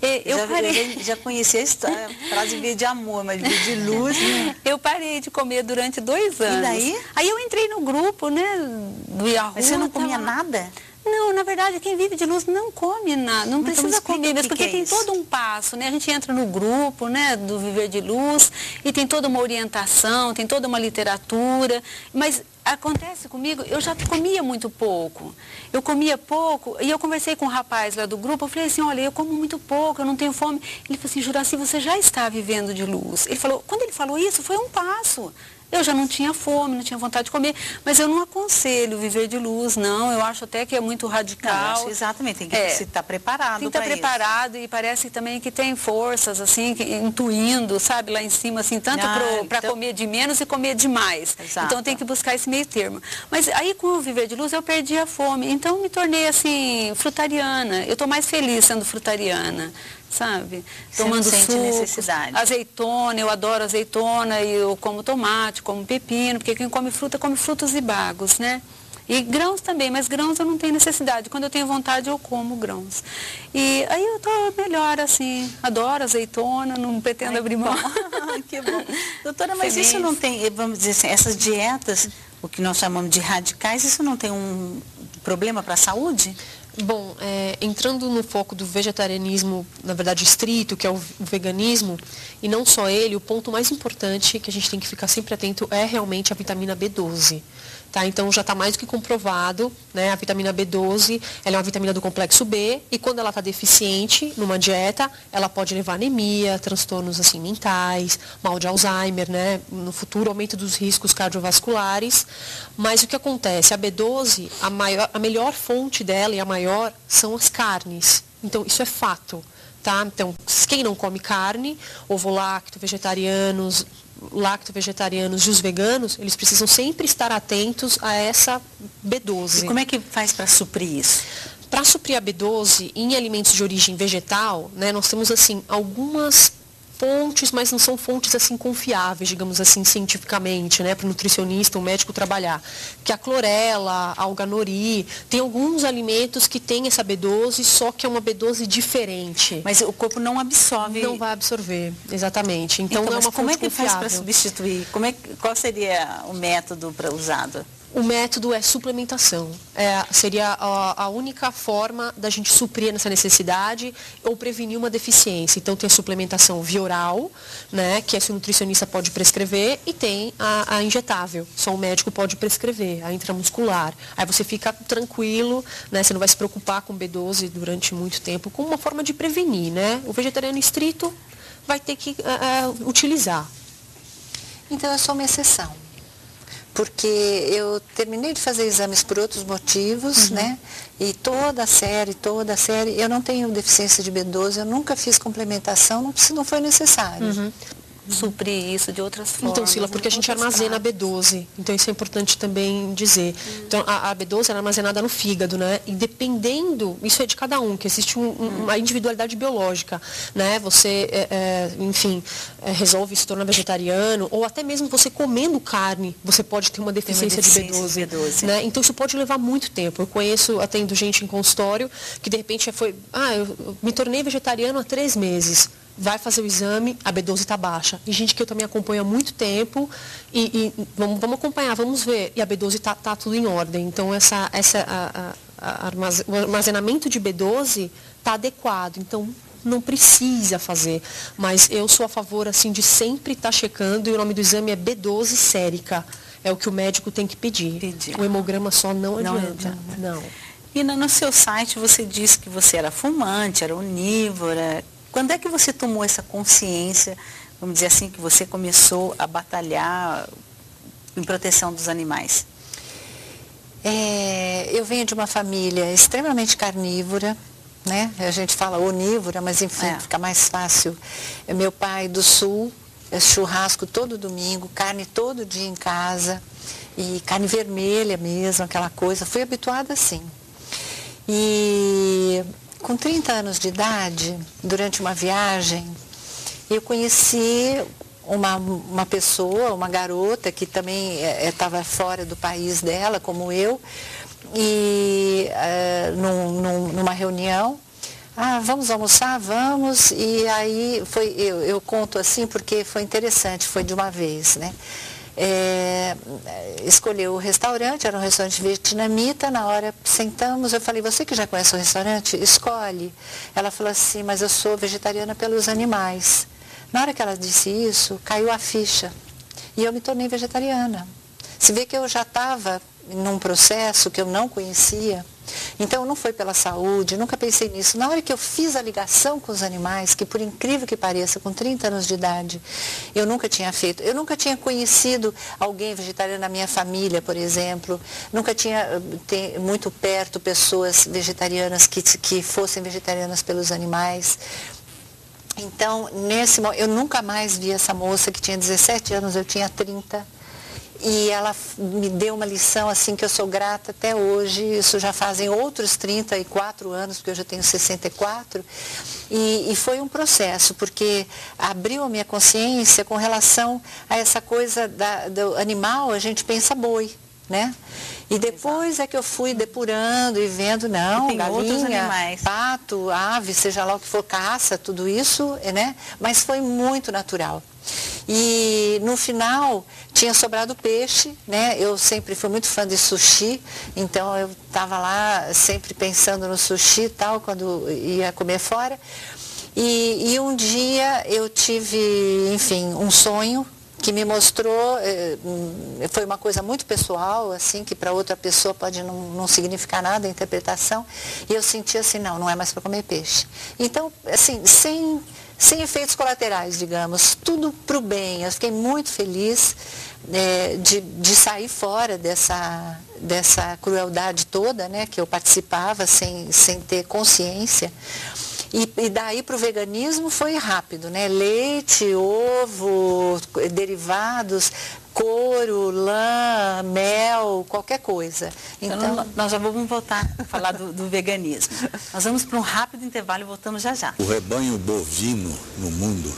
Eu já conheci a história, a frase V de amor, mas V de luz. Né? Eu parei de comer durante 2 anos. E daí? Aí eu entrei no grupo, né, do Yahoo. Mas você não comia nada? Não, na verdade, quem vive de luz não come nada, não precisa comer mesmo, porque tem todo um passo, né? A gente entra no grupo, né, do Viver de Luz e tem toda uma orientação, tem toda uma literatura, mas acontece comigo, eu já comia muito pouco. Eu comia pouco e eu conversei com um rapaz lá do grupo, eu falei assim, olha, eu como muito pouco, eu não tenho fome. Ele falou assim, Juracy, você já está vivendo de luz. Ele falou, quando ele falou isso, foi um passo. Eu já não tinha fome, não tinha vontade de comer, mas eu não aconselho viver de luz, não. Eu acho até que é muito radical. Não, eu acho exatamente, tem que estar preparado. Tem que estar preparado e parece também que tem forças, assim, intuindo, sabe, lá em cima, assim, tanto para comer de menos e comer de mais. Exato. Então tem que buscar esse meio termo. Mas aí com o viver de luz eu perdi a fome, então me tornei, assim, frutariana. Eu estou mais feliz sendo frutariana. Sabe? Você Tomando não sente sucos, necessidade. Azeitona, eu adoro azeitona, e eu como tomate, como pepino, porque quem come fruta, come frutos e bagos, né? E grãos também, mas grãos eu não tenho necessidade. Quando eu tenho vontade, eu como grãos. E aí eu tô melhor, assim, adoro azeitona, não pretendo abrir mão. Que bom. Doutora, mas isso não tem, vamos dizer assim, essas dietas, o que nós chamamos de radicais, isso não tem um problema para a saúde? Bom, entrando no foco do vegetarianismo, na verdade estrito, que é o veganismo, e não só ele, o ponto mais importante que a gente tem que ficar sempre atento é realmente a vitamina B12. Tá? Então já está mais do que comprovado, né? A vitamina B12, ela é uma vitamina do complexo B e quando ela está deficiente numa dieta, ela pode levar anemia, transtornos assim, mentais, mal de Alzheimer, né? No futuro, aumento dos riscos cardiovasculares. Mas o que acontece? A B12, a melhor fonte dela e a maior são as carnes. Então isso é fato. Tá? Então, quem não come carne, ovo-lacto, vegetarianos e os veganos, eles precisam sempre estar atentos a essa B12. E como é que faz para suprir isso? Para suprir a B12 em alimentos de origem vegetal, né, nós temos assim algumas fontes, mas não são fontes assim confiáveis, digamos assim, cientificamente, né, para o nutricionista, o médico trabalhar. Que a clorela, a alga-nori, tem alguns alimentos que têm essa B12, só que é uma B12 diferente. Mas o corpo não absorve. Não vai absorver, exatamente. Então não é uma fonte confiável. Como é que faz para substituir? Qual seria o método usado? O método é suplementação. Seria a única forma da gente suprir essa necessidade ou prevenir uma deficiência. Então tem a suplementação via oral, né, que esse nutricionista pode prescrever, e tem a injetável, só o médico pode prescrever, a intramuscular. Aí você fica tranquilo, né, você não vai se preocupar com B12 durante muito tempo, como uma forma de prevenir, né? O vegetariano estrito vai ter que utilizar. Então eu sou uma exceção. Porque eu terminei de fazer exames por outros motivos, né? E toda a série, eu não tenho deficiência de B12, eu nunca fiz complementação, não foi necessário. Suprir isso de outras formas. Então, Sila, porque a gente armazena a B12, então isso é importante também dizer. Então, a B12 é armazenada no fígado, né? E dependendo, isso é de cada um, que existe uma individualidade biológica, né? Você, enfim, resolve se tornar vegetariano, ou até mesmo você comendo carne, você pode ter uma deficiência de B12. Né? Então, isso pode levar muito tempo. Eu atendo gente em consultório, que de repente eu me tornei vegetariano há 3 meses. Vai fazer o exame, a B12 está baixa. E gente que eu também acompanho há muito tempo, e vamos acompanhar, vamos ver. E a B12 está tudo em ordem. Então, o armazenamento de B12 está adequado. Então, não precisa fazer. Mas eu sou a favor, assim, de sempre estar checando, e o nome do exame é B12 sérica. É o que o médico tem que pedir. O hemograma só não adianta. Não. E no seu site você disse que você era fumante, era onívora. Quando é que você tomou essa consciência, vamos dizer assim, que você começou a batalhar em proteção dos animais? Eu venho de uma família extremamente carnívora, né? A gente fala onívora, mas enfim, fica mais fácil. Meu pai do sul, churrasco todo domingo, carne todo dia em casa, e carne vermelha mesmo, aquela coisa. Fui habituada assim. E com 30 anos de idade, durante uma viagem, eu conheci uma pessoa, uma garota que também estava fora do país dela, como eu, e numa reunião, vamos almoçar? Vamos. E aí eu conto assim porque foi interessante, foi de uma vez, né? Escolheu o restaurante, era um restaurante vietnamita, na hora sentamos, eu falei, você que já conhece o restaurante, escolhe. Ela falou assim, mas eu sou vegetariana pelos animais. Na hora que ela disse isso, caiu a ficha e eu me tornei vegetariana. Se vê que eu já estava num processo que eu não conhecia, então não foi pela saúde, nunca pensei nisso. Na hora que eu fiz a ligação com os animais, que por incrível que pareça, com 30 anos de idade, eu nunca tinha feito, eu nunca tinha conhecido alguém vegetariano na minha família, por exemplo, nunca tinha muito perto pessoas vegetarianas que fossem vegetarianas pelos animais. Então, eu nunca mais vi essa moça que tinha 17 anos, eu tinha 30. E ela me deu uma lição assim que eu sou grata até hoje. Isso já fazem outros 34 anos, porque eu já tenho 64. E foi um processo, porque abriu a minha consciência com relação a essa coisa do animal, a gente pensa boi, né? E depois é que eu fui depurando e vendo, não, galinha, pato, ave, seja lá o que for, caça, tudo isso, né? Mas foi muito natural. E no final tinha sobrado peixe, né? Eu sempre fui muito fã de sushi, então eu estava lá sempre pensando no sushi e tal, quando ia comer fora. E um dia eu tive, enfim, um sonho que me mostrou, foi uma coisa muito pessoal, assim, que para outra pessoa pode não significar nada a interpretação, e eu senti assim, não é mais para comer peixe. Então, assim, sem efeitos colaterais, digamos, tudo para o bem. Eu fiquei muito feliz de sair fora dessa crueldade toda, né, que eu participava sem ter consciência. E daí para o veganismo foi rápido, né? Leite, ovo, derivados, couro, lã, mel, qualquer coisa. Então nós já vamos voltar a falar do veganismo. Nós vamos para um rápido intervalo e voltamos já já. O rebanho bovino no mundo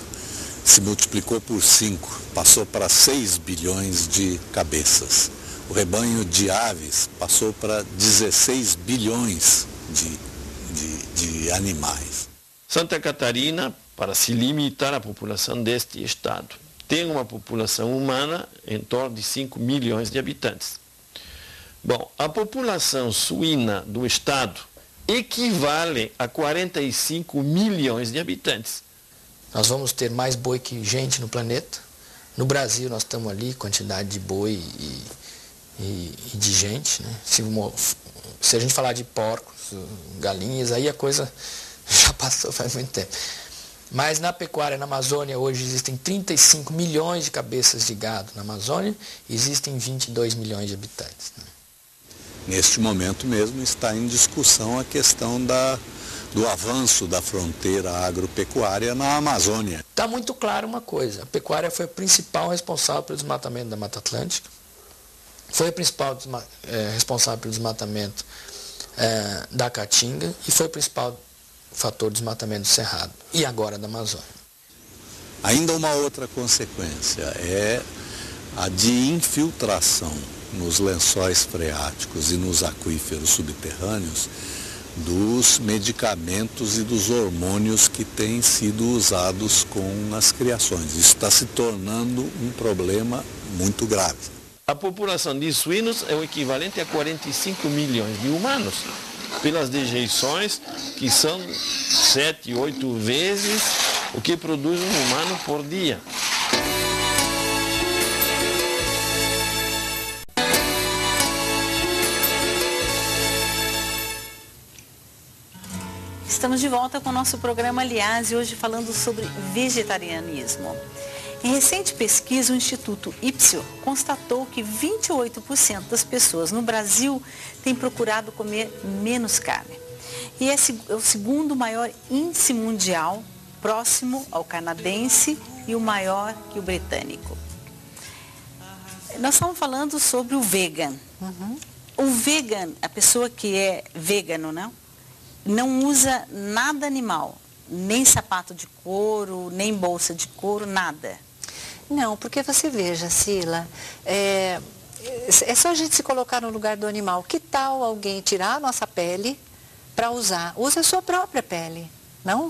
se multiplicou por 5, passou para 6 bilhões de cabeças. O rebanho de aves passou para 16 bilhões de animais. Santa Catarina, para se limitar à população deste estado, tem uma população humana em torno de 5 milhões de habitantes. Bom, a população suína do estado equivale a 45 milhões de habitantes. Nós vamos ter mais boi que gente no planeta. No Brasil nós estamos ali, quantidade de boi e de gente, né? Se a gente falar de porcos, galinhas, aí a coisa já passou faz muito tempo. Mas na pecuária, na Amazônia, hoje existem 35 milhões de cabeças de gado na Amazônia, existem 22 milhões de habitantes, né? Neste momento mesmo está em discussão a questão do avanço da fronteira agropecuária na Amazônia. Está muito claro uma coisa, a pecuária foi a principal responsável pelo desmatamento da Mata Atlântica, foi a principal responsável pelo desmatamento da Caatinga e foi o principal fator de desmatamento do Cerrado e agora da Amazônia. Ainda uma outra consequência é a de infiltração nos lençóis freáticos e nos aquíferos subterrâneos dos medicamentos e dos hormônios que têm sido usados com as criações. Isso está se tornando um problema muito grave. A população de suínos é o equivalente a 45 milhões de humanos, pelas dejeições que são 7, 8 vezes o que produz um humano por dia. Estamos de volta com o nosso programa, aliás, e hoje falando sobre vegetarianismo. Em recente pesquisa, o Instituto Ipsos constatou que 28% das pessoas no Brasil têm procurado comer menos carne. E é o segundo maior índice mundial, próximo ao canadense e o maior que o britânico. Nós estamos falando sobre o vegan. O vegan, a pessoa que é vegano, não usa nada animal, nem sapato de couro, nem bolsa de couro, nada. Não, porque você veja, Sila, é só a gente se colocar no lugar do animal. Que tal alguém tirar a nossa pele, para usar. Use a sua própria pele, não